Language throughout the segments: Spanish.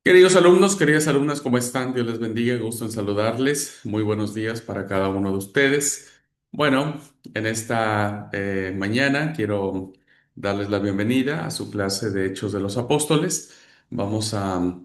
Queridos alumnos, queridas alumnas, ¿cómo están? Dios les bendiga, gusto en saludarles. Muy buenos días para cada uno de ustedes. Bueno, en esta mañana quiero darles la bienvenida a su clase de Hechos de los Apóstoles. Vamos a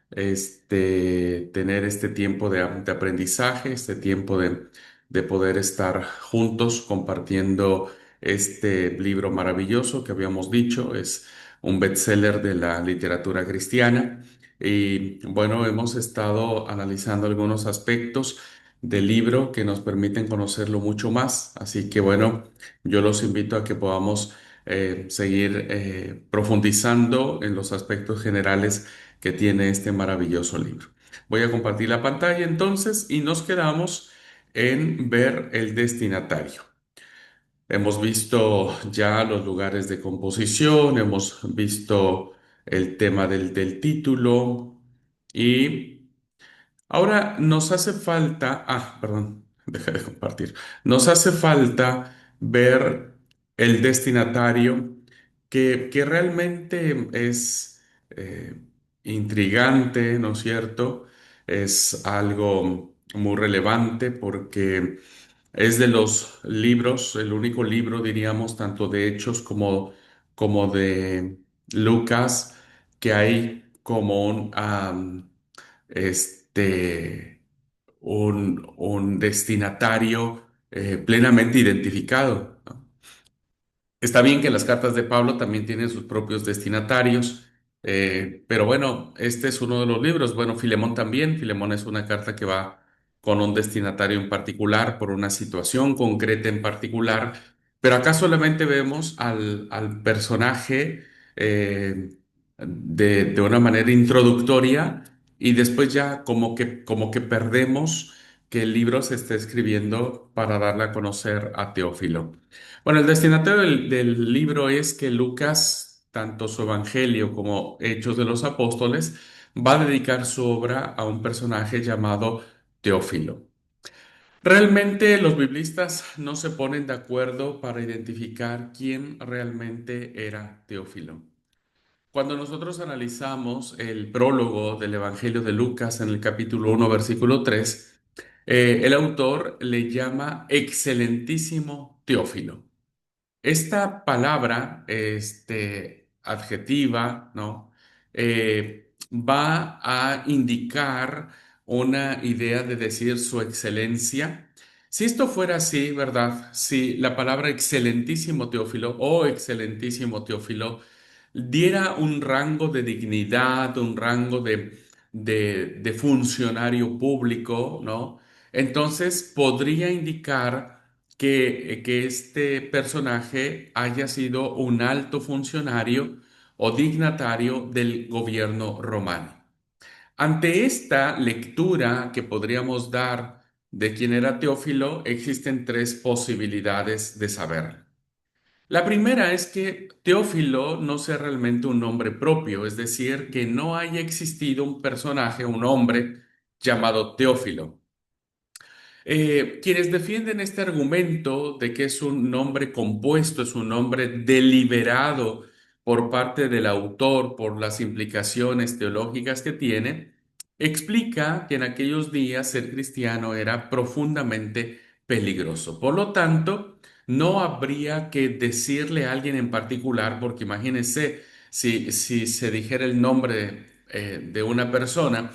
tener este tiempo de aprendizaje, este tiempo de poder estar juntos compartiendo este libro maravilloso que habíamos dicho, es un bestseller de la literatura cristiana. Y bueno, hemos estado analizando algunos aspectos del libro que nos permiten conocerlo mucho más. Así que bueno, yo los invito a que podamos seguir profundizando en los aspectos generales que tiene este maravilloso libro. Voy a compartir la pantalla entonces y nos quedamos en ver el destinatario. Hemos visto ya los lugares de composición, hemos visto el tema del título y ahora nos hace falta, perdón, dejé de compartir, nos hace falta ver el destinatario que realmente es intrigante, ¿no es cierto? Es algo muy relevante porque es de los libros, el único libro, diríamos, tanto de Hechos como de Lucas, que hay como este, un destinatario plenamente identificado, ¿no? Está bien que las cartas de Pablo también tienen sus propios destinatarios, pero bueno, este es uno de los libros. Bueno, Filemón también. Filemón es una carta que va con un destinatario en particular, por una situación concreta en particular, pero acá solamente vemos al personaje de una manera introductoria y después ya como que perdemos que el libro se está escribiendo para darle a conocer a Teófilo. Bueno, el destinatario del libro es que Lucas, tanto su Evangelio como Hechos de los Apóstoles, va a dedicar su obra a un personaje llamado Teófilo. Realmente los biblistas no se ponen de acuerdo para identificar quién realmente era Teófilo. Cuando nosotros analizamos el prólogo del Evangelio de Lucas en el capítulo 1, versículo 3, el autor le llama excelentísimo Teófilo. Esta palabra, adjetiva, ¿no? Va a indicar una idea de decir su excelencia. Si esto fuera así, ¿verdad? Si la palabra excelentísimo Teófilo o excelentísimo Teófilo diera un rango de dignidad, un rango de funcionario público, ¿no? Entonces podría indicar que este personaje haya sido un alto funcionario o dignatario del gobierno romano. Ante esta lectura que podríamos dar de quién era Teófilo, existen tres posibilidades de saber. La primera es que Teófilo no sea realmente un nombre propio, es decir, que no haya existido un personaje, un hombre llamado Teófilo. Quienes defienden este argumento de que es un nombre compuesto, es un nombre deliberado por parte del autor por las implicaciones teológicas que tiene, explica que en aquellos días ser cristiano era profundamente peligroso. Por lo tanto, no habría que decirle a alguien en particular, porque imagínense si se dijera el nombre de una persona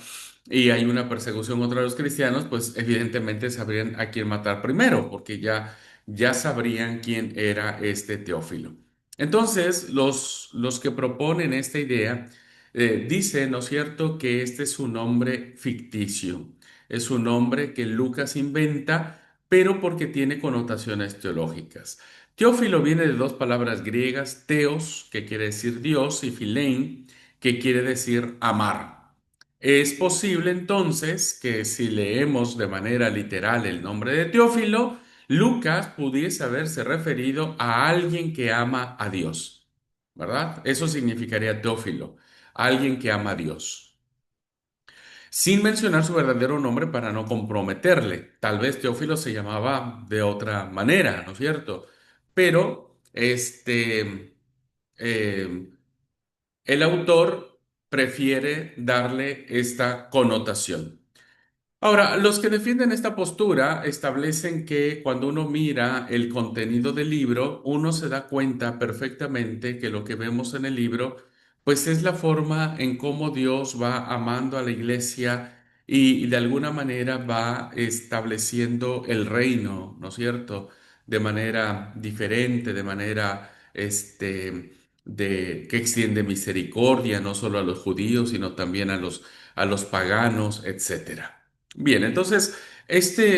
y hay una persecución contra los cristianos, pues evidentemente sabrían a quién matar primero, porque ya sabrían quién era este Teófilo. Entonces, los que proponen esta idea dicen, ¿no es cierto?, que este es un nombre ficticio, es un nombre que Lucas inventa, pero porque tiene connotaciones teológicas. Teófilo viene de dos palabras griegas, teos, que quiere decir Dios, y filein, que quiere decir amar. Es posible entonces que si leemos de manera literal el nombre de Teófilo, Lucas pudiese haberse referido a alguien que ama a Dios, ¿verdad? Eso significaría Teófilo, alguien que ama a Dios, sin mencionar su verdadero nombre para no comprometerle. Tal vez Teófilo se llamaba de otra manera, ¿no es cierto? Pero eh, el autor prefiere darle esta connotación. Ahora, los que defienden esta postura establecen que cuando uno mira el contenido del libro, uno se da cuenta perfectamente que lo que vemos en el libro, pues es la forma en cómo Dios va amando a la iglesia y de alguna manera va estableciendo el reino, ¿no es cierto? De manera diferente, de manera, que extiende misericordia no solo a los judíos, sino también a los paganos, etcétera. Bien, entonces,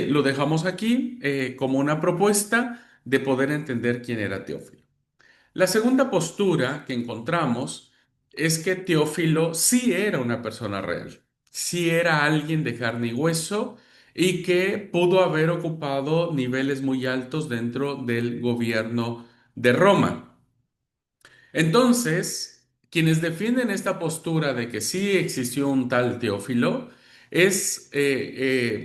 lo dejamos aquí como una propuesta de poder entender quién era Teófilo. La segunda postura que encontramos es que Teófilo sí era una persona real, sí era alguien de carne y hueso y que pudo haber ocupado niveles muy altos dentro del gobierno de Roma. Entonces, quienes defienden esta postura de que sí existió un tal Teófilo es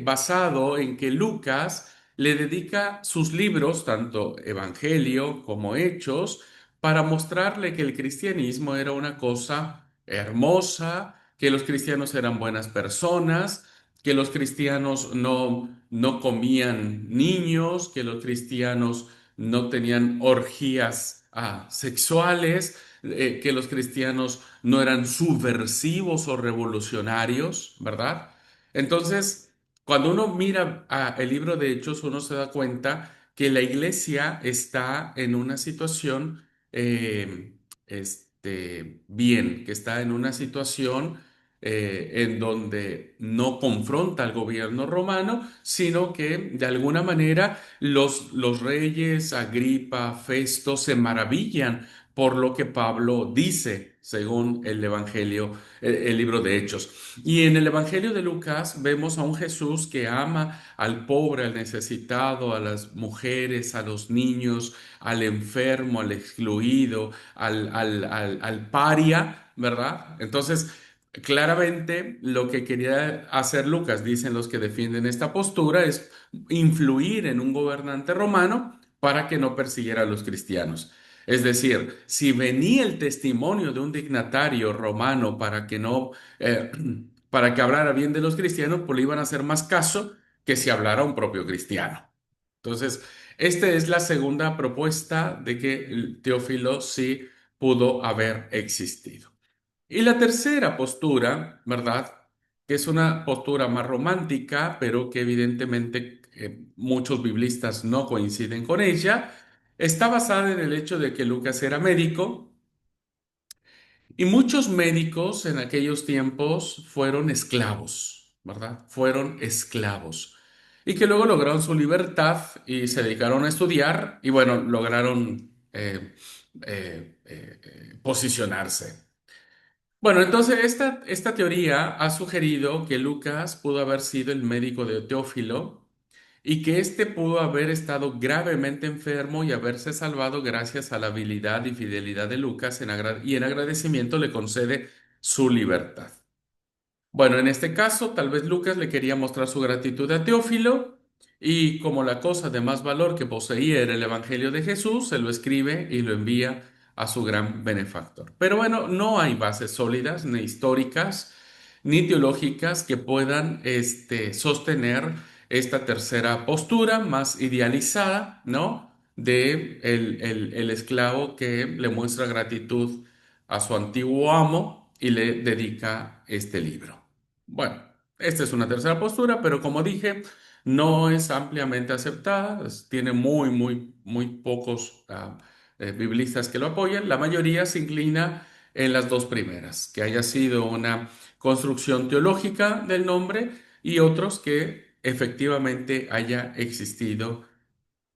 basado en que Lucas le dedica sus libros, tanto Evangelio como Hechos, para mostrarle que el cristianismo era una cosa hermosa, que los cristianos eran buenas personas, que los cristianos no comían niños, que los cristianos no tenían orgías sexuales, que los cristianos no eran subversivos o revolucionarios, ¿verdad? Entonces, cuando uno mira el libro de Hechos, uno se da cuenta que la iglesia está en una situación bien, que está en una situación en donde no confronta al gobierno romano, sino que de alguna manera los reyes Agripa, Festo se maravillan por lo que Pablo dice, según el Evangelio, el libro de Hechos. Y en el Evangelio de Lucas vemos a un Jesús que ama al pobre, al necesitado, a las mujeres, a los niños, al enfermo, al excluido, al paria, ¿verdad? Entonces, claramente lo que quería hacer Lucas, dicen los que defienden esta postura, es influir en un gobernante romano para que no persiguiera a los cristianos. Es decir, si venía el testimonio de un dignatario romano para que no, para que hablara bien de los cristianos, pues le iban a hacer más caso que si hablara un propio cristiano. Entonces, esta es la segunda propuesta de que el Teófilo sí pudo haber existido. Y la tercera postura, ¿verdad? Que es una postura más romántica, pero que evidentemente muchos biblistas no coinciden con ella, está basada en el hecho de que Lucas era médico y muchos médicos en aquellos tiempos fueron esclavos, ¿verdad? Fueron esclavos. Y que luego lograron su libertad y se dedicaron a estudiar y bueno, lograron posicionarse. Bueno, entonces esta teoría ha sugerido que Lucas pudo haber sido el médico de Teófilo y que éste pudo haber estado gravemente enfermo y haberse salvado gracias a la habilidad y fidelidad de Lucas y en agradecimiento le concede su libertad. Bueno, en este caso, tal vez Lucas le quería mostrar su gratitud a Teófilo y como la cosa de más valor que poseía era el Evangelio de Jesús, se lo escribe y lo envía a su gran benefactor. Pero bueno, no hay bases sólidas, ni históricas, ni teológicas que puedan sostener esta tercera postura más idealizada, ¿no? De el esclavo que le muestra gratitud a su antiguo amo y le dedica este libro. Bueno, esta es una tercera postura, pero como dije, no es ampliamente aceptada, tiene muy pocos biblistas que lo apoyan. La mayoría se inclina en las dos primeras, que haya sido una construcción teológica del nombre y otros que efectivamente haya existido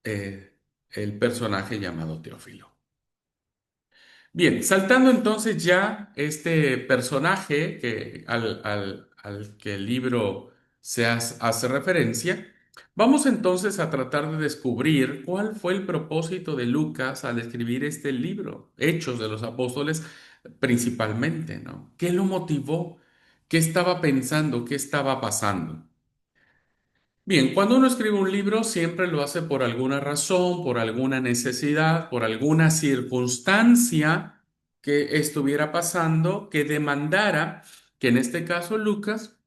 el personaje llamado Teófilo. Bien, saltando entonces ya este personaje al que el libro hace referencia, vamos entonces a tratar de descubrir cuál fue el propósito de Lucas al escribir este libro, Hechos de los Apóstoles principalmente, ¿no? ¿Qué lo motivó? ¿Qué estaba pensando? ¿Qué estaba pasando? Bien, cuando uno escribe un libro siempre lo hace por alguna razón, por alguna necesidad, por alguna circunstancia que estuviera pasando que demandara que en este caso Lucas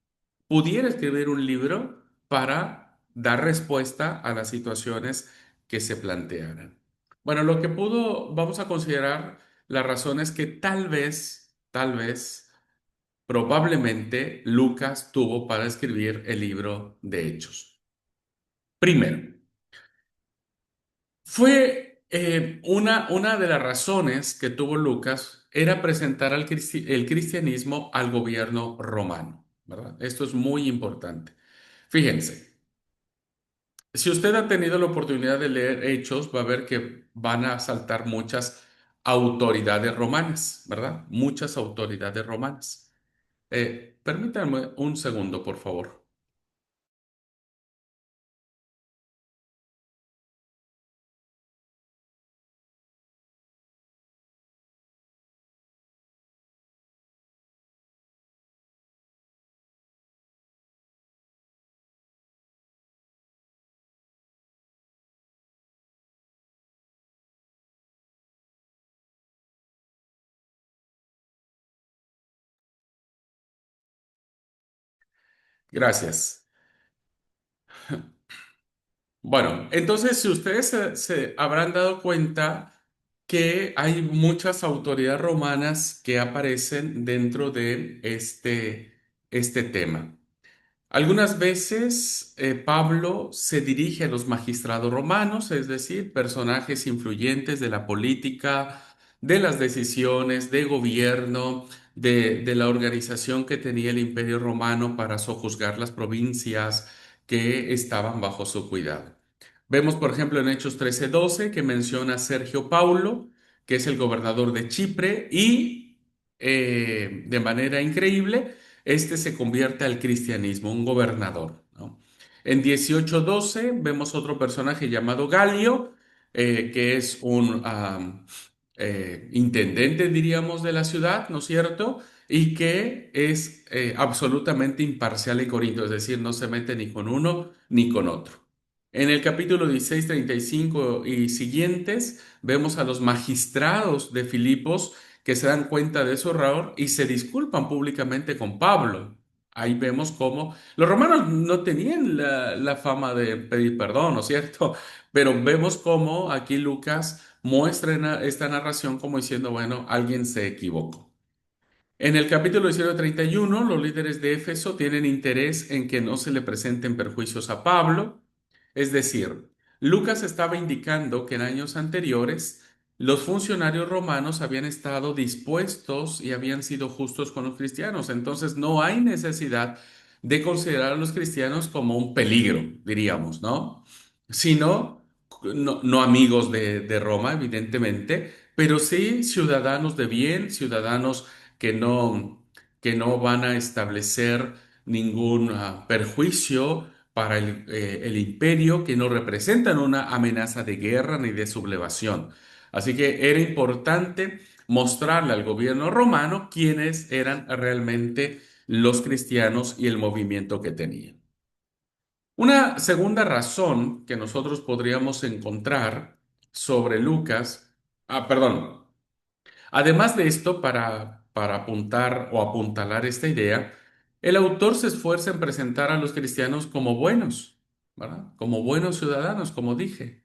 pudiera escribir un libro para dar respuesta a las situaciones que se plantearan. Bueno, lo que pudo, vamos a considerar la razón es que tal vez, probablemente Lucas tuvo para escribir el libro de Hechos. Primero, fue una de las razones que tuvo Lucas era presentar el cristianismo al gobierno romano, ¿verdad? Esto es muy importante. Fíjense, si usted ha tenido la oportunidad de leer Hechos, va a ver que van a saltar muchas autoridades romanas, ¿verdad? Muchas autoridades romanas. Permítanme un segundo, por favor. Gracias. Bueno, entonces si ustedes se habrán dado cuenta que hay muchas autoridades romanas que aparecen dentro de este tema. Algunas veces Pablo se dirige a los magistrados romanos, es decir, personajes influyentes de la política, de las decisiones, de gobierno, de la organización que tenía el Imperio Romano para sojuzgar las provincias que estaban bajo su cuidado. Vemos, por ejemplo, en Hechos 13:12 que menciona a Sergio Paulo, que es el gobernador de Chipre, y de manera increíble, este se convierte al cristianismo, un gobernador, ¿no? En 18:12 vemos otro personaje llamado Galio, que es un intendente, diríamos, de la ciudad, ¿no es cierto? Y que es absolutamente imparcial en Corinto, es decir, no se mete ni con uno ni con otro. En el capítulo 16, 35 y siguientes, vemos a los magistrados de Filipos que se dan cuenta de su error y se disculpan públicamente con Pablo. Ahí vemos cómo los romanos no tenían la fama de pedir perdón, ¿no es cierto? Pero vemos cómo aquí Lucas muestra en esta narración como diciendo, bueno, alguien se equivocó. En el capítulo 19:31, los líderes de Éfeso tienen interés en que no se le presenten perjuicios a Pablo. Es decir, Lucas estaba indicando que en años anteriores los funcionarios romanos habían estado dispuestos y habían sido justos con los cristianos. Entonces no hay necesidad de considerar a los cristianos como un peligro, diríamos, ¿no? Sino, no amigos de Roma, evidentemente, pero sí ciudadanos de bien, ciudadanos que no, que no van a establecer ningún perjuicio para el imperio, que no representan una amenaza de guerra ni de sublevación. Así que era importante mostrarle al gobierno romano quiénes eran realmente los cristianos y el movimiento que tenían. Una segunda razón que nosotros podríamos encontrar sobre Lucas, perdón, además de esto, para apuntar o apuntalar esta idea, el autor se esfuerza en presentar a los cristianos como buenos, ¿verdad? Como buenos ciudadanos, como dije,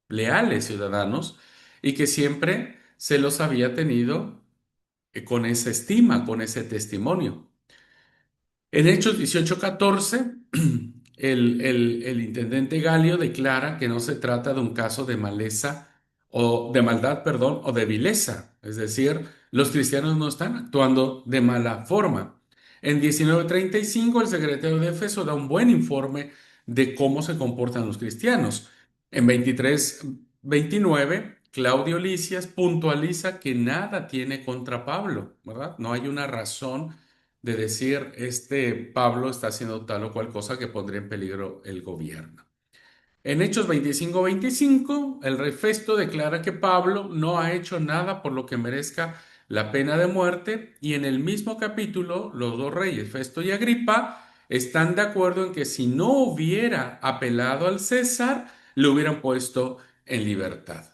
leales ciudadanos, y que siempre se los había tenido con esa estima, con ese testimonio. En Hechos 18:14, el intendente Galio declara que no se trata de un caso de maleza o de maldad, perdón, o de vileza. Es decir, los cristianos no están actuando de mala forma. En 19:35, el secretario de Éfeso da un buen informe de cómo se comportan los cristianos. En 23:29, Claudio Lisias puntualiza que nada tiene contra Pablo, ¿verdad? No hay una razón de decir, este Pablo está haciendo tal o cual cosa que pondría en peligro el gobierno. En Hechos 25:25, el rey Festo declara que Pablo no ha hecho nada por lo que merezca la pena de muerte, y en el mismo capítulo los dos reyes, Festo y Agripa, están de acuerdo en que si no hubiera apelado al César, le hubieran puesto en libertad.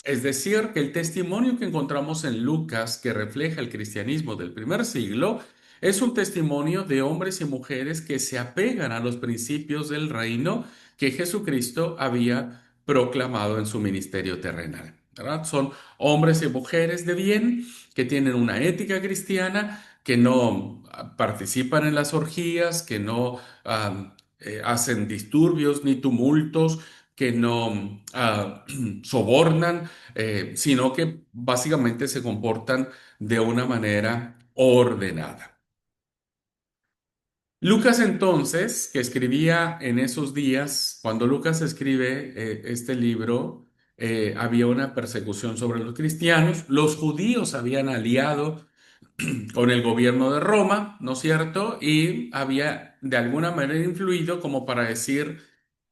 Es decir, que el testimonio que encontramos en Lucas, que refleja el cristianismo del primer siglo, es un testimonio de hombres y mujeres que se apegan a los principios del reino que Jesucristo había proclamado en su ministerio terrenal. ¿Verdad? Son hombres y mujeres de bien que tienen una ética cristiana, que no participan en las orgías, que no hacen disturbios ni tumultos, que no sobornan, sino que básicamente se comportan de una manera ordenada. Lucas entonces, que escribía en esos días, cuando Lucas escribe este libro, había una persecución sobre los cristianos, los judíos habían aliado con el gobierno de Roma, ¿no es cierto? Y había de alguna manera influido como para decir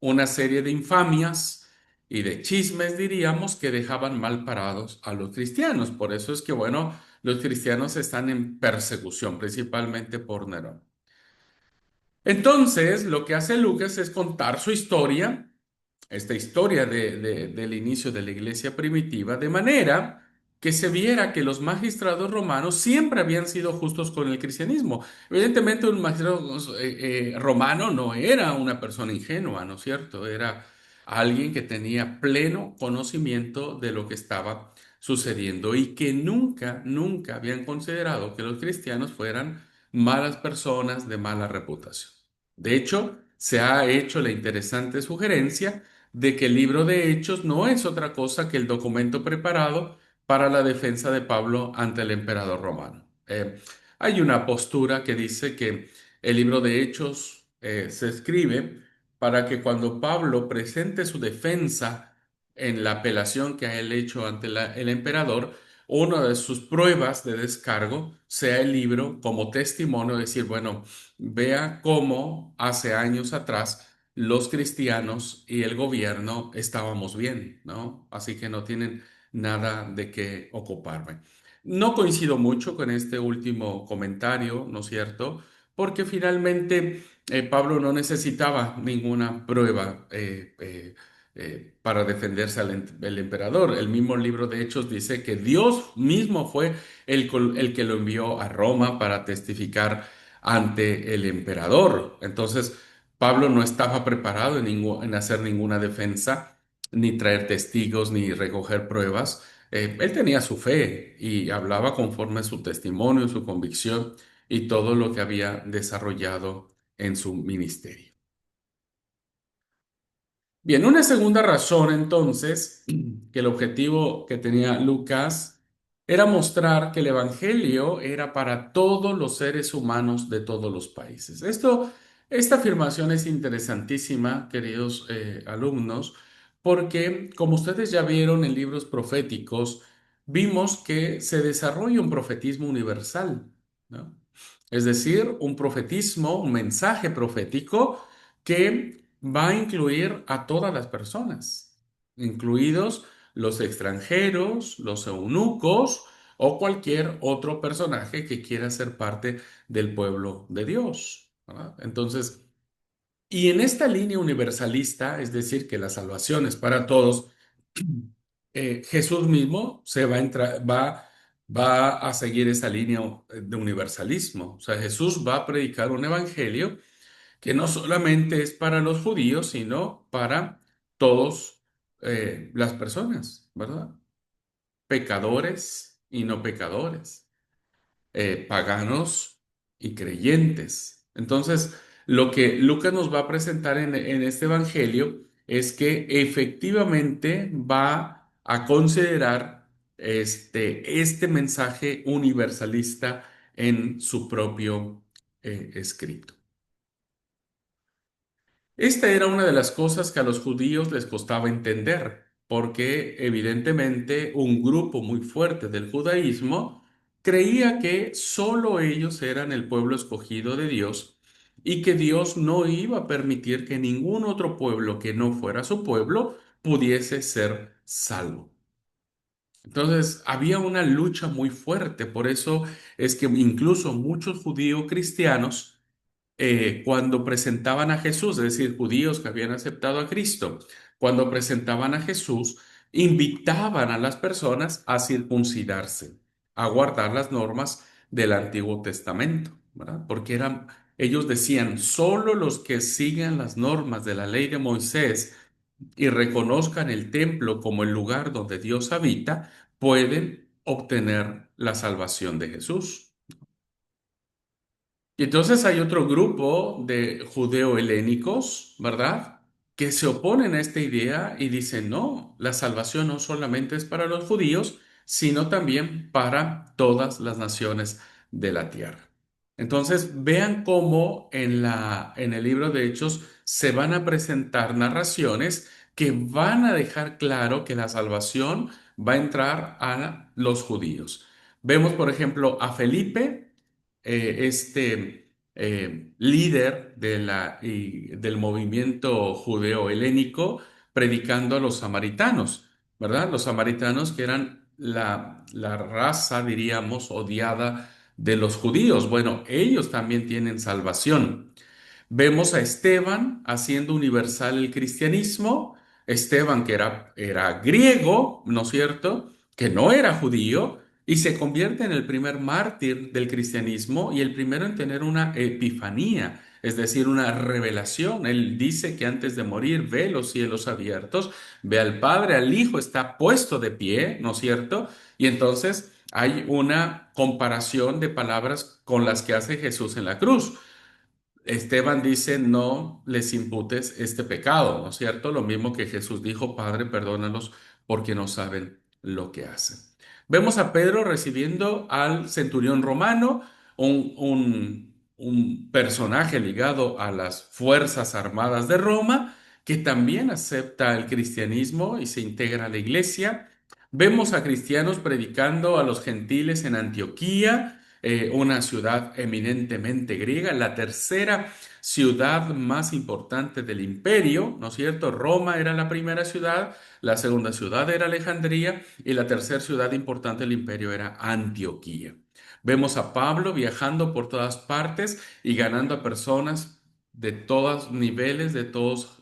una serie de infamias y de chismes, diríamos, que dejaban mal parados a los cristianos. Por eso es que, bueno, los cristianos están en persecución, principalmente por Nerón. Entonces, lo que hace Lucas es contar su historia, esta historia del inicio de la iglesia primitiva, de manera que se viera que los magistrados romanos siempre habían sido justos con el cristianismo. Evidentemente, un magistrado romano no era una persona ingenua, ¿no es cierto? Era alguien que tenía pleno conocimiento de lo que estaba sucediendo y que nunca, nunca habían considerado que los cristianos fueran malas personas de mala reputación. De hecho, se ha hecho la interesante sugerencia de que el libro de Hechos no es otra cosa que el documento preparado para la defensa de Pablo ante el emperador romano. Hay una postura que dice que el libro de Hechos se escribe para que cuando Pablo presente su defensa en la apelación que ha él hecho ante el emperador, una de sus pruebas de descargo sea el libro como testimonio, de decir, bueno, vea cómo hace años atrás los cristianos y el gobierno estábamos bien, ¿no? Así que no tienen nada de qué ocuparme. No coincido mucho con este último comentario, ¿no es cierto? Porque finalmente Pablo no necesitaba ninguna prueba para defenderse el emperador. El mismo libro de Hechos dice que Dios mismo fue el que lo envió a Roma para testificar ante el emperador. Entonces, Pablo no estaba preparado en hacer ninguna defensa, ni traer testigos, ni recoger pruebas. Él tenía su fe y hablaba conforme a su testimonio, su convicción y todo lo que había desarrollado en su ministerio. Bien, una segunda razón entonces, que el objetivo que tenía Lucas era mostrar que el Evangelio era para todos los seres humanos de todos los países. Esta afirmación es interesantísima, queridos alumnos, porque como ustedes ya vieron en libros proféticos, vimos que se desarrolla un profetismo universal, ¿no? Es decir, un profetismo, un mensaje profético que va a incluir a todas las personas, incluidos los extranjeros, los eunucos o cualquier otro personaje que quiera ser parte del pueblo de Dios, ¿verdad? Entonces, y en esta línea universalista, es decir, que la salvación es para todos, Jesús mismo va a seguir esa línea de universalismo. O sea, Jesús va a predicar un evangelio que no solamente es para los judíos, sino para todos las personas, ¿verdad? Pecadores y no pecadores, paganos y creyentes. Entonces, lo que Lucas nos va a presentar en este evangelio es que efectivamente va a considerar este mensaje universalista en su propio escrito. Esta era una de las cosas que a los judíos les costaba entender, porque evidentemente un grupo muy fuerte del judaísmo creía que solo ellos eran el pueblo escogido de Dios y que Dios no iba a permitir que ningún otro pueblo que no fuera su pueblo pudiese ser salvo. Entonces había una lucha muy fuerte, por eso es que incluso muchos judíos cristianos cuando presentaban a Jesús, es decir, judíos que habían aceptado a Cristo, cuando presentaban a Jesús, invitaban a las personas a circuncidarse, a guardar las normas del Antiguo Testamento, ¿verdad? Porque ellos decían, solo los que sigan las normas de la ley de Moisés y reconozcan el templo como el lugar donde Dios habita, pueden obtener la salvación de Jesús. Y entonces hay otro grupo de judeo-helénicos, ¿verdad? Que se oponen a esta idea y dicen, no, la salvación no solamente es para los judíos, sino también para todas las naciones de la tierra. Entonces, vean cómo en el libro de Hechos se van a presentar narraciones que van a dejar claro que la salvación va a entrar a los judíos. Vemos, por ejemplo, a Felipe, líder del movimiento judeo-helénico, predicando a los samaritanos, ¿verdad? Los samaritanos que eran la raza, diríamos, odiada de los judíos. Bueno, ellos también tienen salvación. Vemos a Esteban haciendo universal el cristianismo. Esteban, que era griego, ¿no es cierto? Que no era judío, y se convierte en el primer mártir del cristianismo y el primero en tener una epifanía, es decir, una revelación. Él dice que antes de morir ve los cielos abiertos, ve al Padre, al Hijo, está puesto de pie, ¿no es cierto? Y entonces hay una comparación de palabras con las que hace Jesús en la cruz. Esteban dice, no les imputes este pecado, ¿no es cierto? Lo mismo que Jesús dijo, Padre, perdónalos porque no saben lo que hacen. Vemos a Pedro recibiendo al centurión romano, un personaje ligado a las Fuerzas Armadas de Roma, que también acepta el cristianismo y se integra a la iglesia. Vemos a cristianos predicando a los gentiles en Antioquía, una ciudad eminentemente griega, la tercera ciudad más importante del imperio, ¿no es cierto? Roma era la primera ciudad, la segunda ciudad era Alejandría y la tercera ciudad importante del imperio era Antioquía. Vemos a Pablo viajando por todas partes y ganando a personas de todos niveles, de todas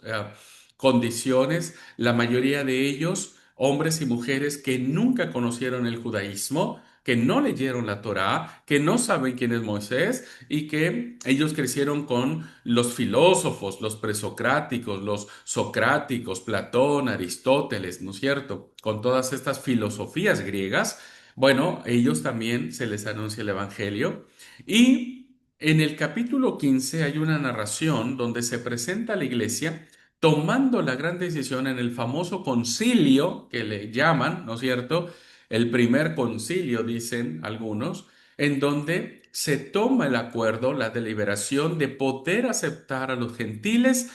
condiciones, la mayoría de ellos hombres y mujeres que nunca conocieron el judaísmo, que no leyeron la Torá, que no saben quién es Moisés y que ellos crecieron con los filósofos, los presocráticos, los socráticos, Platón, Aristóteles, ¿no es cierto? Con todas estas filosofías griegas, bueno, ellos también se les anuncia el Evangelio. Y en el capítulo 15 hay una narración donde se presenta a la iglesia tomando la gran decisión en el famoso concilio que le llaman, ¿no es cierto? El primer concilio, dicen algunos, en donde se toma el acuerdo, la deliberación de poder aceptar a los gentiles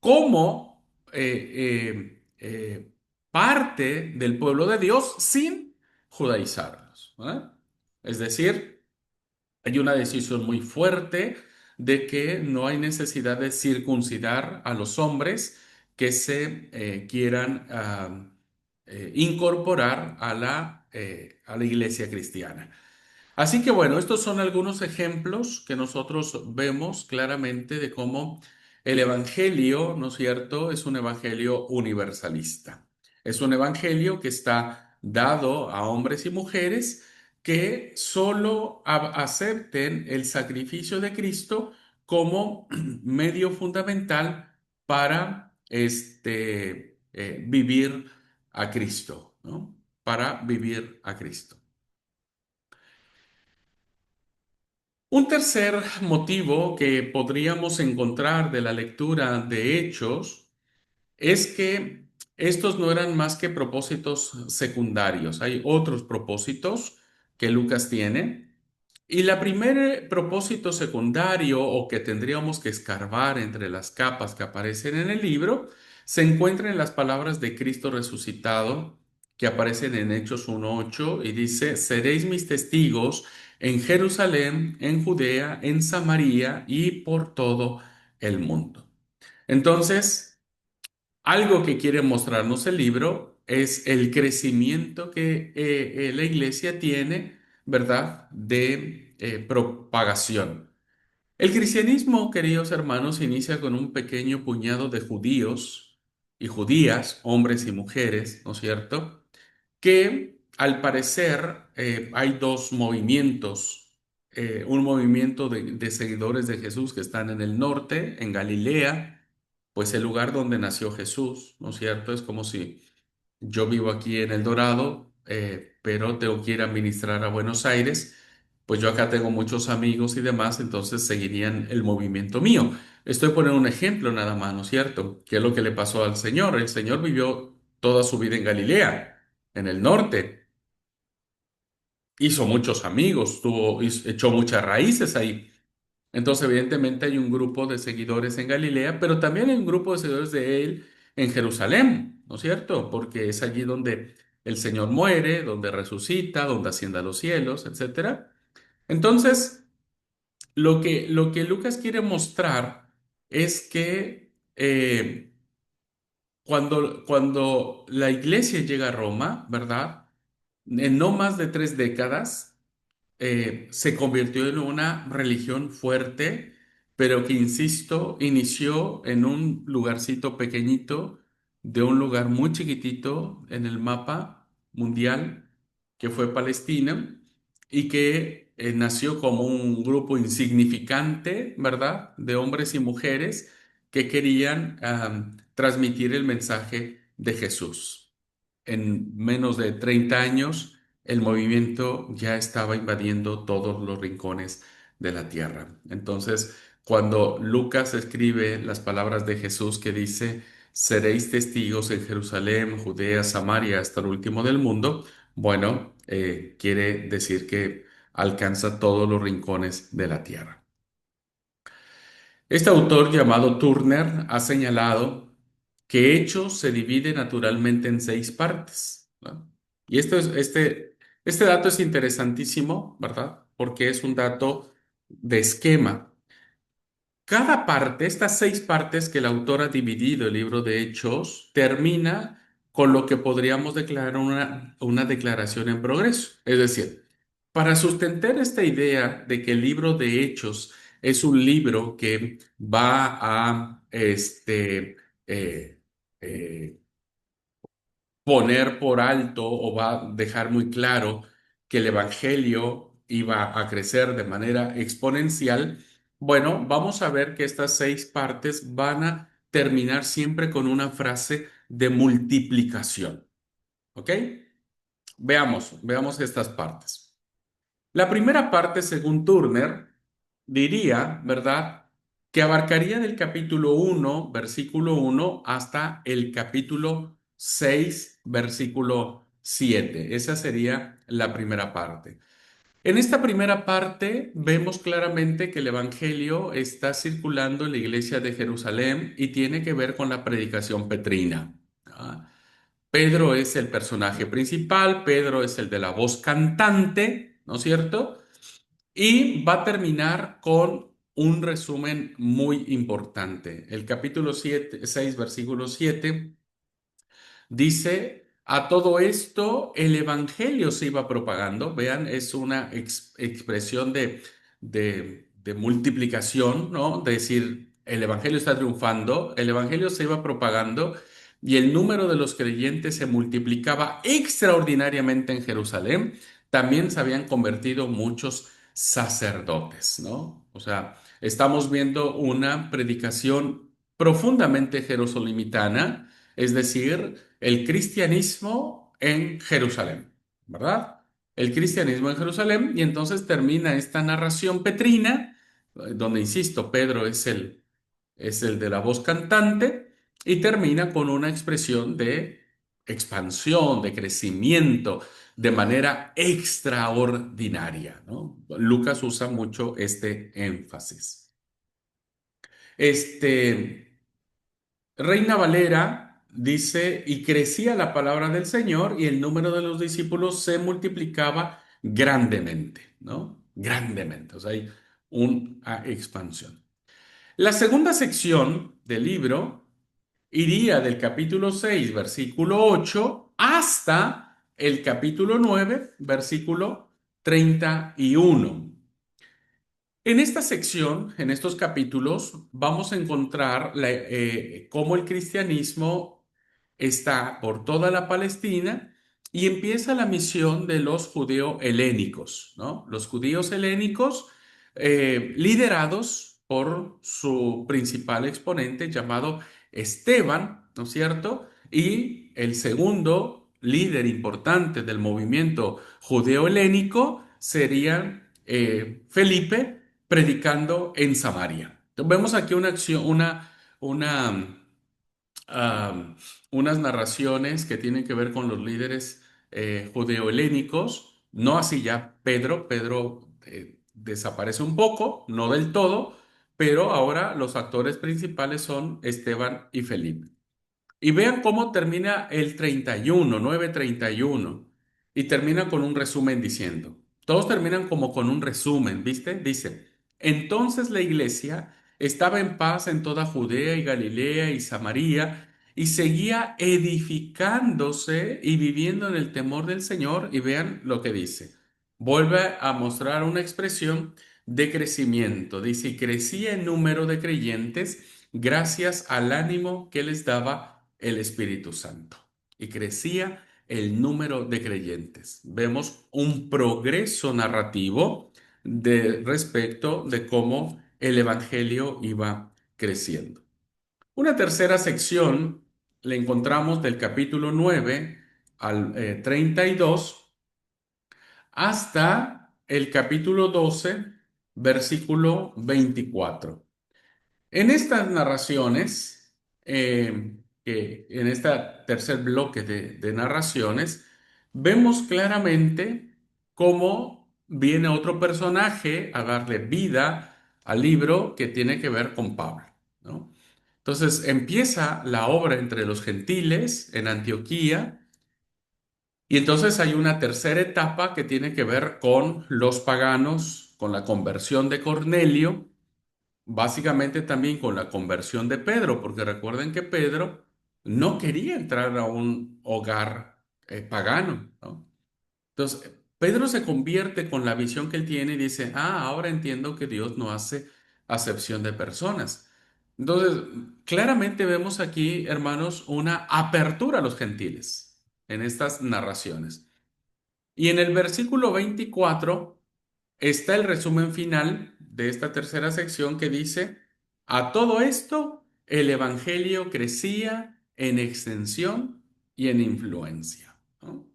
como parte del pueblo de Dios sin judaizarlos, ¿verdad? Es decir, hay una decisión muy fuerte de que no hay necesidad de circuncidar a los hombres que se quieran incorporar a la iglesia cristiana. Así que bueno, estos son algunos ejemplos que nosotros vemos claramente de cómo el Evangelio, ¿no es cierto?, es un Evangelio universalista. Es un Evangelio que está dado a hombres y mujeres que solo acepten el sacrificio de Cristo como medio fundamental para vivir a Cristo, ¿no? Para vivir a Cristo. Un tercer motivo que podríamos encontrar de la lectura de Hechos es que estos no eran más que propósitos secundarios. Hay otros propósitos que Lucas tiene. Y la primer propósito secundario o que tendríamos que escarbar entre las capas que aparecen en el libro se encuentra en las palabras de Cristo resucitado que aparecen en Hechos 1:8 y dice, seréis mis testigos en Jerusalén, en Judea, en Samaria y por todo el mundo. Entonces, algo que quiere mostrarnos el libro es el crecimiento que la iglesia tiene, ¿verdad?, de propagación. El cristianismo, queridos hermanos, inicia con un pequeño puñado de judíos y judías, hombres y mujeres, ¿no es cierto? Que al parecer hay dos movimientos. Un movimiento de seguidores de Jesús que están en el norte, en Galilea, pues el lugar donde nació Jesús, ¿no es cierto? Es como si yo vivo aquí en El Dorado, pero tengo que ir a ministrar a Buenos Aires. Pues yo acá tengo muchos amigos y demás, entonces seguirían el movimiento mío. Estoy poniendo un ejemplo nada más, ¿no es cierto? ¿Qué es lo que le pasó al Señor? El Señor vivió toda su vida en Galilea, en el norte. Hizo muchos amigos, echó muchas raíces ahí. Entonces, evidentemente hay un grupo de seguidores en Galilea, pero también hay un grupo de seguidores de él en Jerusalén, ¿no es cierto? Porque es allí donde el Señor muere, donde resucita, donde asciende a los cielos, etcétera. Entonces, lo que Lucas quiere mostrar es que cuando la iglesia llega a Roma, ¿verdad? En no más de 3 décadas, se convirtió en una religión fuerte, pero que, insisto, inició en un lugarcito pequeñito, de un lugar muy chiquitito en el mapa mundial, que fue Palestina, y que nació como un grupo insignificante, ¿verdad?, de hombres y mujeres que querían transmitir el mensaje de Jesús. En menos de 30 años, el movimiento ya estaba invadiendo todos los rincones de la tierra. Entonces, cuando Lucas escribe las palabras de Jesús que dice, seréis testigos en Jerusalén, Judea, Samaria, hasta el último del mundo, bueno, quiere decir que alcanza todos los rincones de la tierra. Este autor llamado Turner ha señalado que Hechos se divide naturalmente en 6 partes, ¿no? Y este dato es interesantísimo, ¿verdad? Porque es un dato de esquema. Cada parte, estas 6 partes que el autor ha dividido el libro de Hechos, termina con lo que podríamos declarar una declaración en progreso. Es decir, para sustentar esta idea de que el libro de Hechos es un libro que va a eh, eh, poner por alto o va a dejar muy claro que el Evangelio iba a crecer de manera exponencial, bueno, vamos a ver que estas 6 partes van a terminar siempre con una frase de multiplicación. ¿Ok? Veamos estas partes. La primera parte, según Turner, diría, ¿verdad?, que abarcaría del capítulo 1, versículo 1, hasta el capítulo 6, versículo 7. Esa sería la primera parte. En esta primera parte vemos claramente que el Evangelio está circulando en la iglesia de Jerusalén y tiene que ver con la predicación petrina. ¿Ah? Pedro es el personaje principal, Pedro es el de la voz cantante, ¿no es cierto? Y va a terminar con un resumen muy importante. El capítulo 6, versículo 7 dice, a todo esto el evangelio se iba propagando. Vean, es una expresión de multiplicación, ¿no? De decir, el evangelio está triunfando, el evangelio se iba propagando y el número de los creyentes se multiplicaba extraordinariamente en Jerusalén. También se habían convertido muchos sacerdotes, ¿no? O sea, estamos viendo una predicación profundamente jerosolimitana, es decir, el cristianismo en Jerusalén, ¿verdad? El cristianismo en Jerusalén, y entonces termina esta narración petrina, donde, insisto, Pedro es el de la voz cantante, y termina con una expresión de expansión, de crecimiento, de manera extraordinaria, ¿no? Lucas usa mucho este énfasis. Este, Reina Valera dice, y crecía la palabra del Señor y el número de los discípulos se multiplicaba grandemente, ¿no? Grandemente, o sea, hay una expansión. La segunda sección del libro iría del capítulo 6, versículo 8, hasta el capítulo 9, versículo 31. En esta sección, en estos capítulos, vamos a encontrar cómo el cristianismo está por toda la Palestina y empieza la misión de los judeo-helénicos, ¿no? Los judíos helénicos, liderados por su principal exponente llamado Esteban, ¿no es cierto? Y el segundo líder importante del movimiento judeo-helénico sería Felipe, predicando en Samaria. Entonces, vemos aquí una acción, una ah, unas narraciones que tienen que ver con los líderes judeo-helénicos, no así ya Pedro. Pedro desaparece un poco, no del todo, pero ahora los actores principales son Esteban y Felipe. Y vean cómo termina el 31, 9:31, y termina con un resumen diciendo, todos terminan como con un resumen, ¿viste? Dice, entonces la iglesia estaba en paz en toda Judea y Galilea y Samaria, y seguía edificándose y viviendo en el temor del Señor. Y vean lo que dice. Vuelve a mostrar una expresión de crecimiento. Dice, y crecía el número de creyentes gracias al ánimo que les daba el Espíritu Santo. Y crecía el número de creyentes. Vemos un progreso narrativo de respecto de cómo el Evangelio iba creciendo. Una tercera sección le encontramos del capítulo 9 al 32 hasta el capítulo 12, versículo 24. En estas narraciones, en este tercer bloque de narraciones, vemos claramente cómo viene otro personaje a darle vida al libro que tiene que ver con Pablo, ¿no? Entonces empieza la obra entre los gentiles en Antioquía, y entonces hay una tercera etapa que tiene que ver con los paganos, con la conversión de Cornelio. Básicamente también con la conversión de Pedro, porque recuerden que Pedro no quería entrar a un hogar pagano, ¿no? Entonces, Pedro se convierte con la visión que él tiene y dice, ahora entiendo que Dios no hace acepción de personas. Entonces, claramente vemos aquí, hermanos, una apertura a los gentiles en estas narraciones. Y en el versículo 24 está el resumen final de esta tercera sección que dice, a todo esto el Evangelio crecía en extensión y en influencia, ¿no?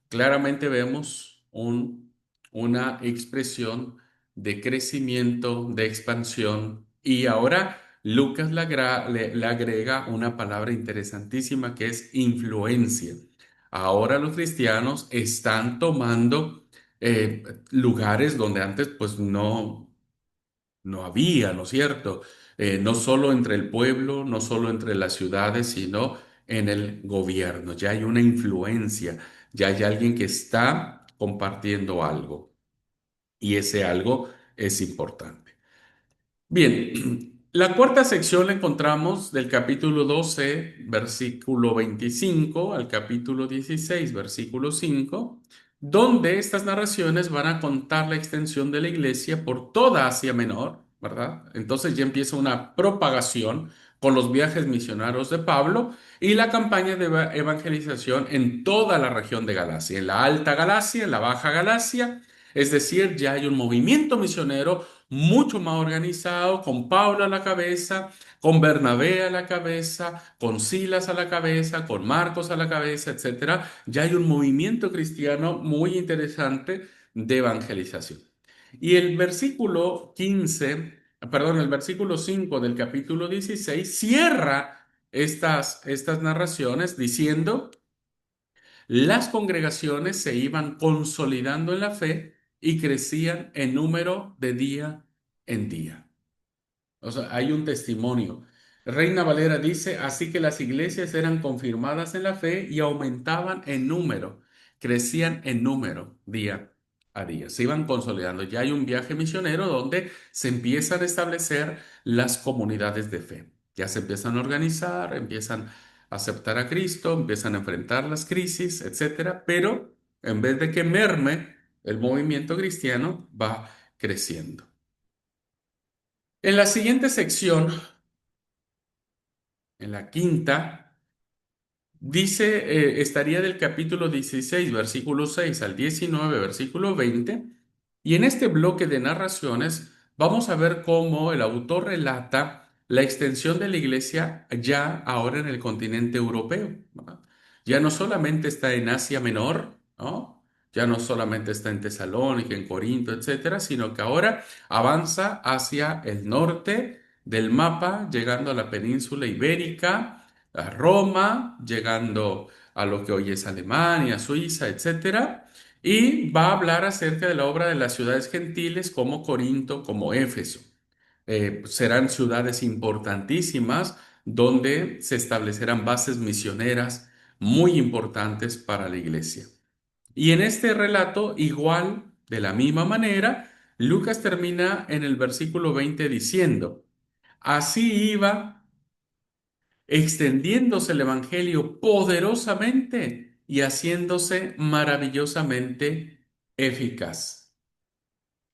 Claramente vemos una expresión de crecimiento, de expansión, y ahora Lucas le agrega una palabra interesantísima que es influencia. Ahora los cristianos están tomando lugares donde antes pues no había, ¿no es cierto? No solo entre el pueblo, no solo entre las ciudades, sino en el gobierno. Ya hay una influencia, ya hay alguien que está compartiendo algo, y ese algo es importante. Bien, la cuarta sección la encontramos del capítulo 12, versículo 25 al capítulo 16, versículo 5, donde estas narraciones van a contar la extensión de la iglesia por toda Asia Menor, ¿verdad? Entonces ya empieza una propagación con los viajes misioneros de Pablo y la campaña de evangelización en toda la región de Galacia, en la Alta Galacia, en la Baja Galacia. Es decir, ya hay un movimiento misionero mucho más organizado, con Pablo a la cabeza, con Bernabé a la cabeza, con Silas a la cabeza, con Marcos a la cabeza, etcétera. Ya hay un movimiento cristiano muy interesante de evangelización. Y el versículo 15, perdón, el versículo 5 del capítulo 16 cierra estas narraciones diciendo, las congregaciones se iban consolidando en la fe y crecían en número de día en día. O sea, hay un testimonio. Reina Valera dice, así que las iglesias eran confirmadas en la fe y aumentaban en número, crecían en número día a día, se iban consolidando. Ya hay un viaje misionero donde se empiezan a establecer las comunidades de fe. Ya se empiezan a organizar, empiezan a aceptar a Cristo, empiezan a enfrentar las crisis, etcétera, pero en vez de que merme, el movimiento cristiano va creciendo. En la siguiente sección, en la quinta, estaría del capítulo 16, versículo 6 al 19, versículo 20, y en este bloque de narraciones vamos a ver cómo el autor relata la extensión de la iglesia ya ahora en el continente europeo, ¿verdad? Ya no solamente está en Asia Menor, ¿no? Ya no solamente está en Tesalónica, en Corinto, etcétera, sino que ahora avanza hacia el norte del mapa, llegando a la península ibérica, a Roma, llegando a lo que hoy es Alemania, Suiza, etcétera, y va a hablar acerca de la obra de las ciudades gentiles como Corinto, como Éfeso. Serán ciudades importantísimas donde se establecerán bases misioneras muy importantes para la iglesia. Y en este relato, igual, de la misma manera, Lucas termina en el versículo 20 diciendo, así iba extendiéndose el Evangelio poderosamente y haciéndose maravillosamente eficaz.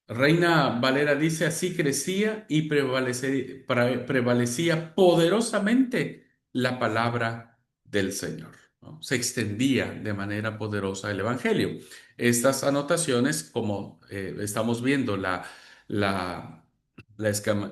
Reina Valera dice, así crecía y prevalecía poderosamente la palabra del Señor, ¿no? Se extendía de manera poderosa el Evangelio. Estas anotaciones, como estamos viendo la, la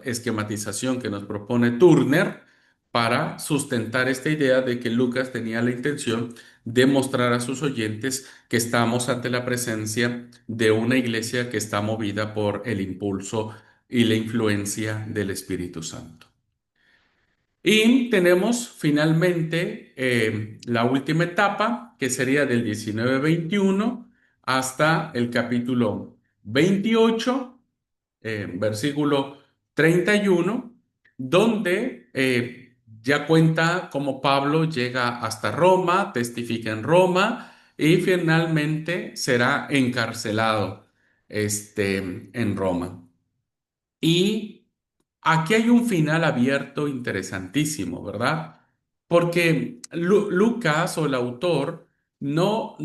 esquematización que nos propone Turner para sustentar esta idea de que Lucas tenía la intención de mostrar a sus oyentes que estamos ante la presencia de una iglesia que está movida por el impulso y la influencia del Espíritu Santo. Y tenemos finalmente la última etapa, que sería del 19-21 hasta el capítulo 28, versículo 31, donde ya cuenta cómo Pablo llega hasta Roma, testifica en Roma y finalmente será encarcelado en Roma. Y aquí hay un final abierto interesantísimo, ¿verdad? Porque Lucas o el autor no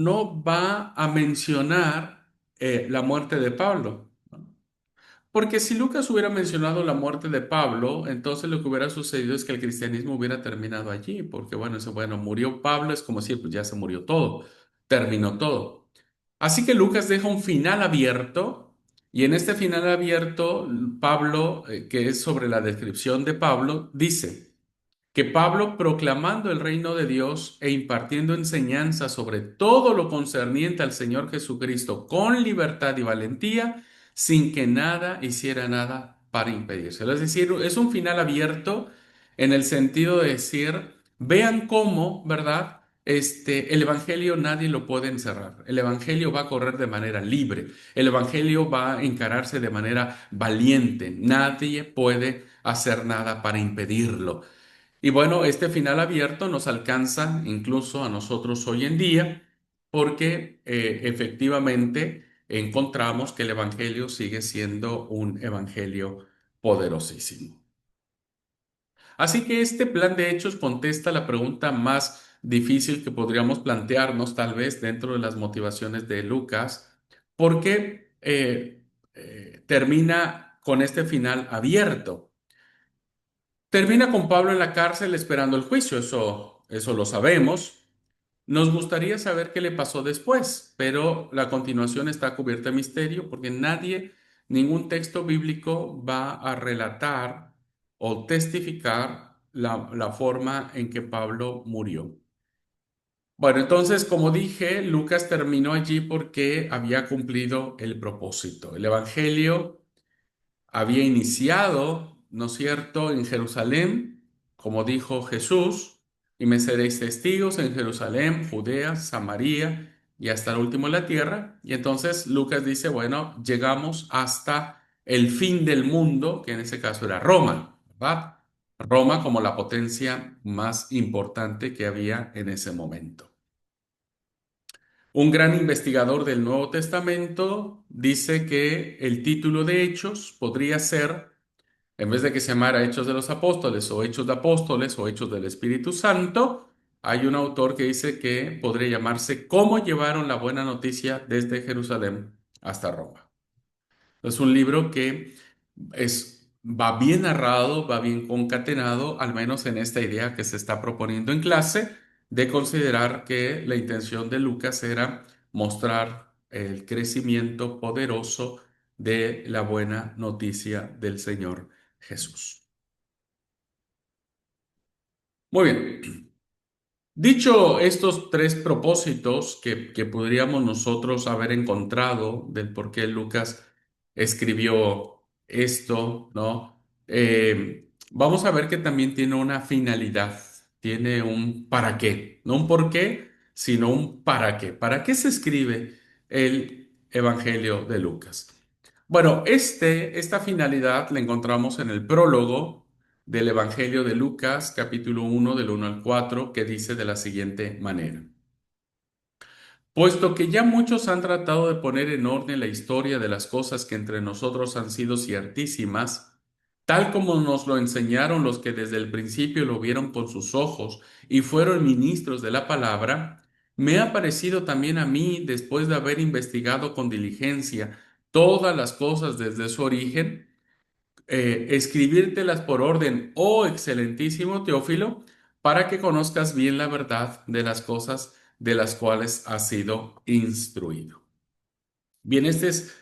va a mencionar la muerte de Pablo, ¿no? Porque si Lucas hubiera mencionado la muerte de Pablo, entonces lo que hubiera sucedido es que el cristianismo hubiera terminado allí, porque bueno, murió Pablo, es como si pues ya se murió todo, terminó todo. Así que Lucas deja un final abierto y en este final abierto, Pablo, que es sobre la descripción de Pablo, dice que Pablo, proclamando el reino de Dios e impartiendo enseñanza sobre todo lo concerniente al Señor Jesucristo con libertad y valentía, sin que nada hiciera nada para impedírselo. Es decir, es un final abierto en el sentido de decir, vean cómo, ¿verdad? El Evangelio nadie lo puede encerrar. El Evangelio va a correr de manera libre. El Evangelio va a encararse de manera valiente. Nadie puede hacer nada para impedirlo. Y bueno, este final abierto nos alcanza incluso a nosotros hoy en día porque efectivamente encontramos que el Evangelio sigue siendo un Evangelio poderosísimo. Así que este plan de hechos contesta la pregunta más difícil que podríamos plantearnos tal vez dentro de las motivaciones de Lucas, porque termina con este final abierto. Termina con Pablo en la cárcel esperando el juicio, eso lo sabemos. Nos gustaría saber qué le pasó después, pero la continuación está cubierta de misterio porque ningún texto bíblico va a relatar o testificar la forma en que Pablo murió. Bueno, entonces, como dije, Lucas terminó allí porque había cumplido el propósito. El Evangelio había iniciado, ¿no es cierto?, en Jerusalén, como dijo Jesús, y me seréis testigos en Jerusalén, Judea, Samaria y hasta el último de la tierra. Y entonces Lucas dice, bueno, llegamos hasta el fin del mundo, que en ese caso era Roma, ¿verdad? Roma como la potencia más importante que había en ese momento. Un gran investigador del Nuevo Testamento dice que el título de Hechos podría ser, en vez de que se llamara Hechos de los Apóstoles o Hechos de Apóstoles o Hechos del Espíritu Santo, hay un autor que dice que podría llamarse Cómo llevaron la buena noticia desde Jerusalén hasta Roma. Es un libro que va bien narrado, va bien concatenado, al menos en esta idea que se está proponiendo en clase, de considerar que la intención de Lucas era mostrar el crecimiento poderoso de la buena noticia del Señor Jesús. Muy bien. Dicho estos tres propósitos que podríamos nosotros haber encontrado del por qué Lucas escribió esto, ¿no? Vamos a ver que también tiene una finalidad, tiene un para qué, no un por qué, sino un para qué. ¿Para qué se escribe el Evangelio de Lucas? Bueno, esta finalidad la encontramos en el prólogo del Evangelio de Lucas, capítulo 1, del 1 al 4, que dice de la siguiente manera. Puesto que ya muchos han tratado de poner en orden la historia de las cosas que entre nosotros han sido ciertísimas, tal como nos lo enseñaron los que desde el principio lo vieron con sus ojos y fueron ministros de la palabra, me ha parecido también a mí, después de haber investigado con diligencia todas las cosas desde su origen, escribírtelas por orden, oh excelentísimo Teófilo, para que conozcas bien la verdad de las cosas de las cuales has sido instruido. Bien, este es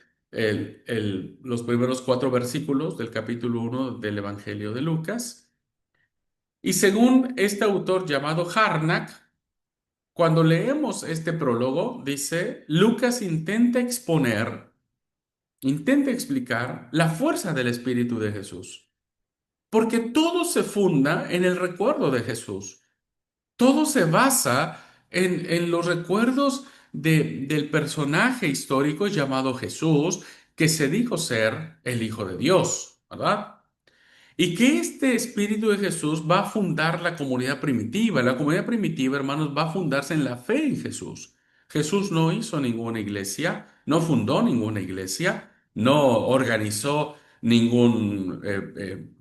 los primeros 4 versículos del capítulo 1 del Evangelio de Lucas. Y según este autor llamado Harnack, cuando leemos este prólogo, dice, Lucas intenta explicar la fuerza del Espíritu de Jesús. Porque todo se funda en el recuerdo de Jesús. Todo se basa en los recuerdos del personaje histórico llamado Jesús, que se dijo ser el Hijo de Dios, ¿verdad? Y que este Espíritu de Jesús va a fundar la comunidad primitiva. La comunidad primitiva, hermanos, va a fundarse en la fe en Jesús. Jesús no hizo ninguna iglesia, no fundó ninguna iglesia, no organizó ningún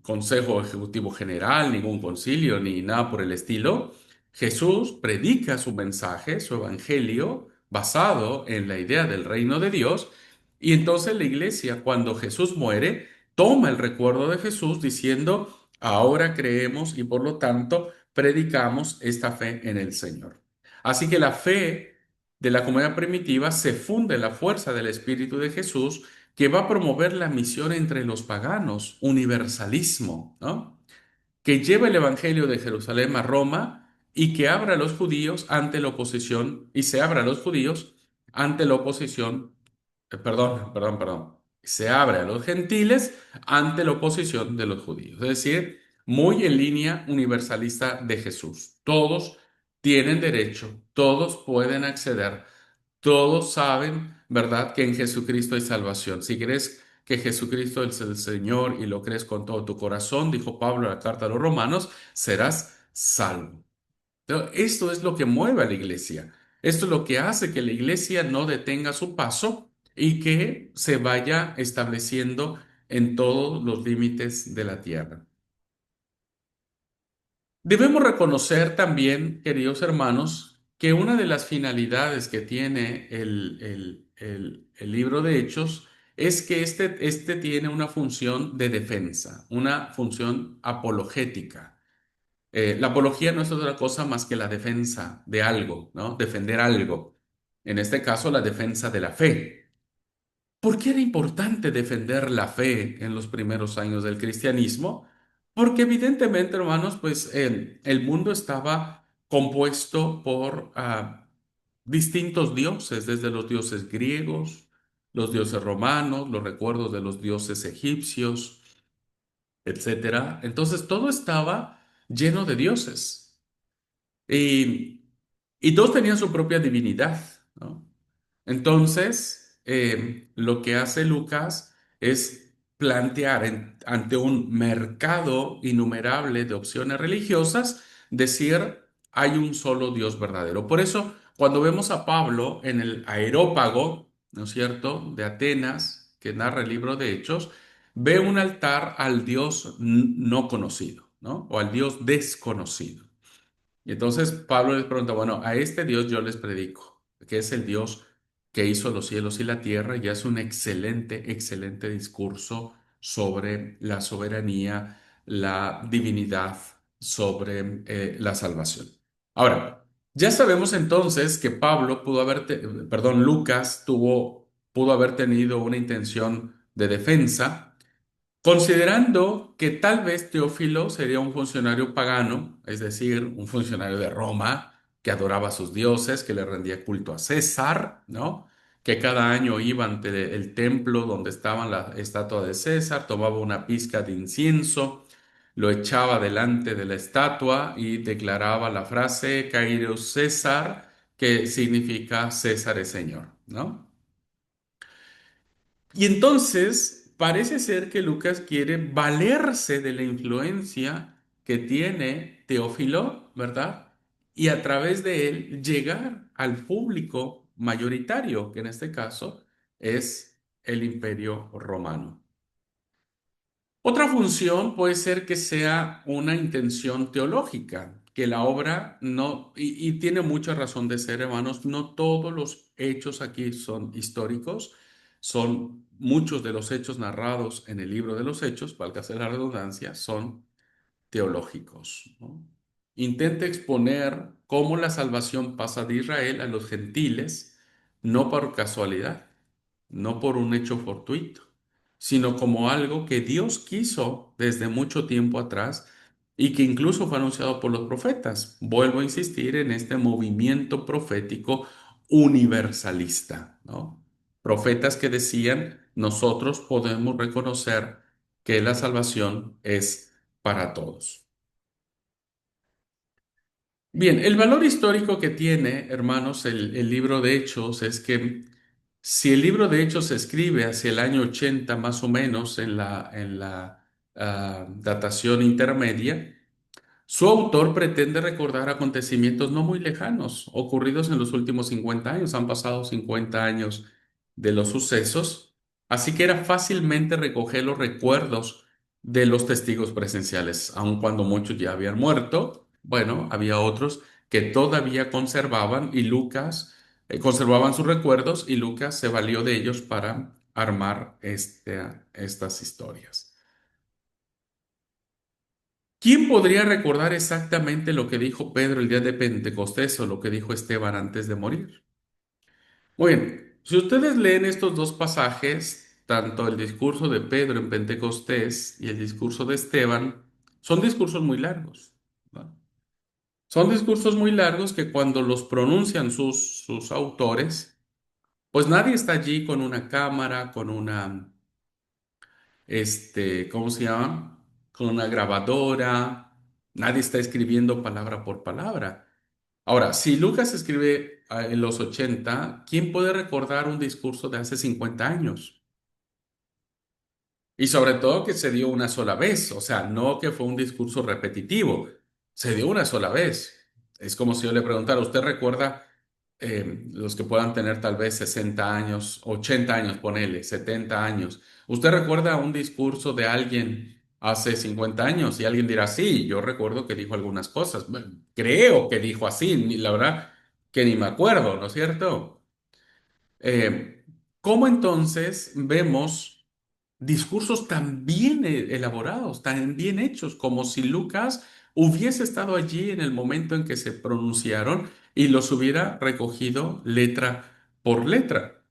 consejo ejecutivo general, ningún concilio, ni nada por el estilo. Jesús predica su mensaje, su evangelio, basado en la idea del reino de Dios. Y entonces la iglesia, cuando Jesús muere, toma el recuerdo de Jesús diciendo, ahora creemos y por lo tanto predicamos esta fe en el Señor. Así que la fe de la comunidad primitiva se funde en la fuerza del Espíritu de Jesús que va a promover la misión entre los paganos, universalismo, ¿no? Que lleva el Evangelio de Jerusalén a Roma y que abra a los judíos ante la oposición y se abra a los judíos ante la oposición perdón. Se abre a los gentiles ante la oposición de los judíos. Es decir, muy en línea universalista de Jesús. Todos tienen derecho, todos pueden acceder, todos saben, ¿verdad?, que en Jesucristo hay salvación. Si crees que Jesucristo es el Señor y lo crees con todo tu corazón, dijo Pablo en la carta a los Romanos, serás salvo. Pero esto es lo que mueve a la iglesia. Esto es lo que hace que la iglesia no detenga su paso y que se vaya estableciendo en todos los límites de la tierra. Debemos reconocer también, queridos hermanos, que una de las finalidades que tiene el libro de Hechos es que este tiene una función de defensa, una función apologética. La apología no es otra cosa más que la defensa de algo, ¿no? Defender algo. En este caso, la defensa de la fe. ¿Por qué era importante defender la fe en los primeros años del cristianismo? Porque evidentemente, hermanos, pues el mundo estaba compuesto por distintos dioses, desde los dioses griegos, los dioses romanos, los recuerdos de los dioses egipcios, etcétera. Entonces todo estaba lleno de dioses. Y, y todos tenían su propia divinidad, ¿no? Entonces, lo que hace Lucas es plantear ante un mercado innumerable de opciones religiosas, decir, hay un solo Dios verdadero. Por eso, cuando vemos a Pablo en el Areópago, ¿no es cierto?, de Atenas, que narra el libro de Hechos, ve un altar al Dios no conocido, ¿no? O al Dios desconocido. Y entonces Pablo les pregunta, bueno, a este Dios yo les predico, que es el Dios que hizo los cielos y la tierra, y hace un excelente discurso sobre la soberanía, la divinidad, sobre la salvación. Ahora, Ya sabemos entonces que Lucas pudo haber tenido una intención de defensa. Considerando que tal vez Teófilo sería un funcionario pagano, es decir, un funcionario de Roma que adoraba a sus dioses, que le rendía culto a César, ¿no? Que cada año iba ante el templo donde estaba la estatua de César, tomaba una pizca de incienso, lo echaba delante de la estatua y declaraba la frase Kyrios César, que significa César es Señor, ¿no? Y entonces parece ser que Lucas quiere valerse de la influencia que tiene Teófilo, ¿verdad? Y a través de él llegar al público mayoritario, que en este caso es el Imperio Romano. Otra función puede ser que sea una intención teológica, que la obra no, y tiene mucha razón de ser, hermanos, no todos los hechos aquí son históricos, son muchos de los hechos narrados en el libro de los hechos, valga ser la redundancia, son teológicos, ¿no? Intenta exponer cómo la salvación pasa de Israel a los gentiles, no por casualidad, no por un hecho fortuito, sino como algo que Dios quiso desde mucho tiempo atrás y que incluso fue anunciado por los profetas. Vuelvo a insistir en este movimiento profético universalista, ¿no? Profetas que decían, nosotros podemos reconocer que la salvación es para todos. Bien, el valor histórico que tiene, hermanos, el libro de Hechos es que si el libro de Hechos se escribe hacia el año 80 más o menos en la datación intermedia, su autor pretende recordar acontecimientos no muy lejanos, ocurridos en los últimos 50 años. Han pasado 50 años de los sucesos, así que era fácilmente recoger los recuerdos de los testigos presenciales, aun cuando muchos ya habían muerto. Bueno, había otros que todavía conservaban y Lucas conservaban sus recuerdos y Lucas se valió de ellos para armar estas historias. ¿Quién podría recordar exactamente lo que dijo Pedro el día de Pentecostés o lo que dijo Esteban antes de morir? Muy bien, si ustedes leen estos dos pasajes, tanto el discurso de Pedro en Pentecostés y el discurso de Esteban, son discursos muy largos, ¿no? Son discursos muy largos que cuando los pronuncian sus autores, pues nadie está allí con una cámara, con una ¿cómo se llama? Con una grabadora. Nadie está escribiendo palabra por palabra. Ahora, si Lucas escribe en los 80, ¿quién puede recordar un discurso de hace 50 años? Y sobre todo que se dio una sola vez, o sea, no que fue un discurso repetitivo, se dio una sola vez. Es como si yo le preguntara, ¿usted recuerda los que puedan tener tal vez 60 años, 80 años, ponele, 70 años? ¿Usted recuerda un discurso de alguien hace 50 años? Y alguien dirá, sí, yo recuerdo que dijo algunas cosas. Bueno, creo que dijo así, la verdad que ni me acuerdo, ¿no es cierto? Eh, ¿Cómo entonces vemos discursos tan bien elaborados, tan bien hechos, como si Lucas hubiese estado allí en el momento en que se pronunciaron y los hubiera recogido letra por letra?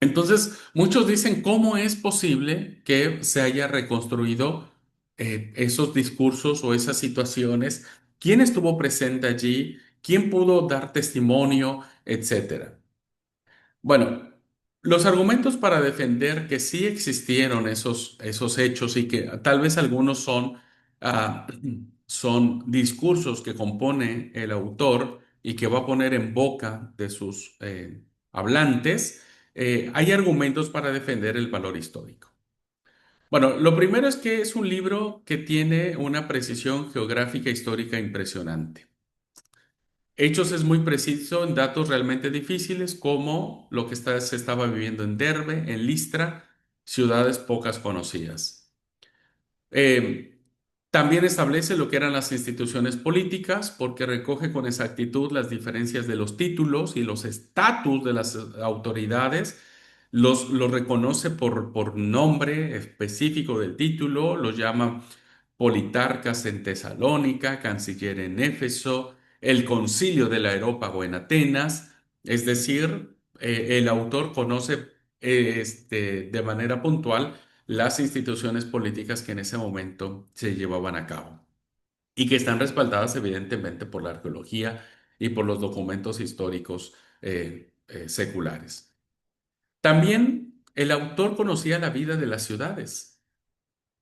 Entonces, muchos dicen, ¿cómo es posible que se haya reconstruido esos discursos o esas situaciones? ¿Quién estuvo presente allí? ¿Quién pudo dar testimonio, etcétera? Bueno, los argumentos para defender que sí existieron esos hechos y que tal vez algunos ah, son discursos que compone el autor y que va a poner en boca de sus hablantes, hay argumentos para defender el valor histórico. Bueno, lo primero es que es un libro que tiene una precisión geográfica histórica impresionante. Hechos es muy preciso en datos realmente difíciles como lo que se estaba viviendo en Derbe, en Listra, ciudades pocas conocidas. Eh, También establece lo que eran las instituciones políticas porque recoge con exactitud las diferencias de los títulos y los estatus de las autoridades. Los reconoce por nombre específico del título, los llama Politarcas en Tesalónica, canciller en Éfeso, el concilio del Areópago en Atenas. Es decir, el autor conoce de manera puntual las instituciones políticas que en ese momento se llevaban a cabo y que están respaldadas evidentemente por la arqueología y por los documentos históricos seculares. También el autor conocía la vida de las ciudades.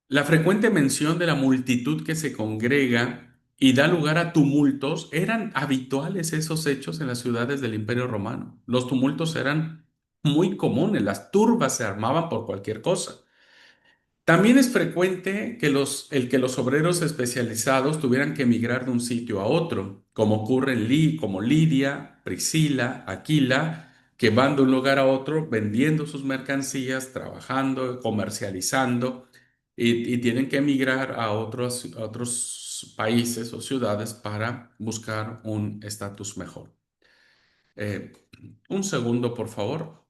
La frecuente mención de la multitud que se congrega y da lugar a tumultos eran habituales esos hechos en las ciudades del Imperio Romano. Los tumultos eran muy comunes, las turbas se armaban por cualquier cosa. También es frecuente que el que los obreros especializados tuvieran que emigrar de un sitio a otro, como ocurre como Lidia, Priscila, Aquila, que van de un lugar a otro vendiendo sus mercancías, trabajando, comercializando, y tienen que emigrar a otros países o ciudades para buscar un estatus mejor. Eh, un segundo, por favor.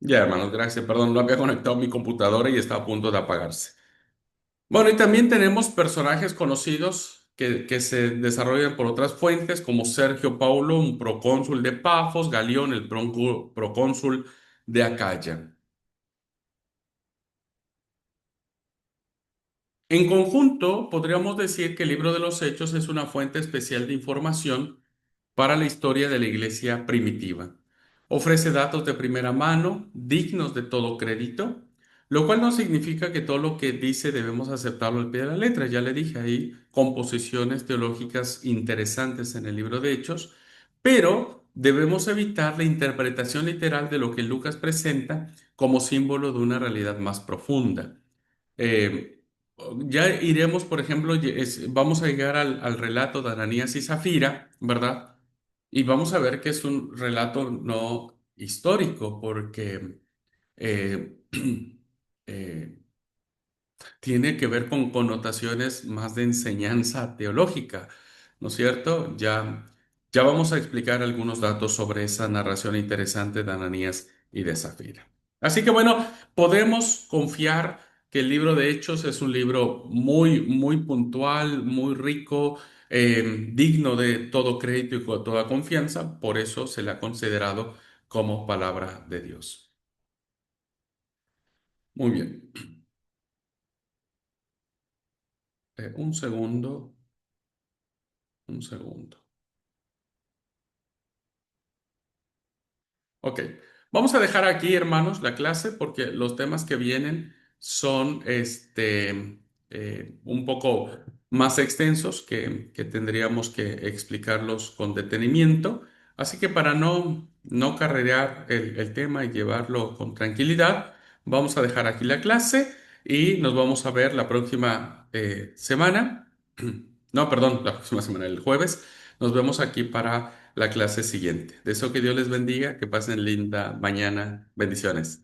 Ya, hermanos, gracias. Perdón, no había conectado mi computadora y está a punto de apagarse. Bueno, y también tenemos personajes conocidos que se desarrollan por otras fuentes, como Sergio Paulo, un procónsul de Pafos, Galión, el procónsul de Acaya. En conjunto, podríamos decir que el libro de los Hechos es una fuente especial de información para la historia de la iglesia primitiva. Ofrece datos de primera mano, dignos de todo crédito, lo cual no significa que todo lo que dice debemos aceptarlo al pie de la letra. Ya le dije, hay composiciones teológicas interesantes en el libro de Hechos, pero debemos evitar la interpretación literal de lo que Lucas presenta como símbolo de una realidad más profunda. Eh, ya iremos, por ejemplo, vamos a llegar al relato de Ananías y Zafira, ¿verdad? Y vamos a ver que es un relato no histórico, porque eh, eh, tiene que ver con connotaciones más de enseñanza teológica, ¿no es cierto? Ya vamos a explicar algunos datos sobre esa narración interesante de Ananías y de Zafira. Así que bueno, podemos confiar que el libro de Hechos es un libro muy, muy puntual, muy rico, digno de todo crédito y con toda confianza, por eso se le ha considerado como palabra de Dios. Muy bien. Un segundo, un segundo. Ok, vamos a dejar aquí, hermanos, la clase porque los temas que vienen son un poco más extensos que tendríamos que explicarlos con detenimiento. Así que para no carrerear el tema y llevarlo con tranquilidad, vamos a dejar aquí la clase y nos vamos a ver la próxima semana. No, perdón, la próxima semana, el jueves. Nos vemos aquí para la clase siguiente. Deseo que Dios les bendiga, que pasen linda mañana. Bendiciones.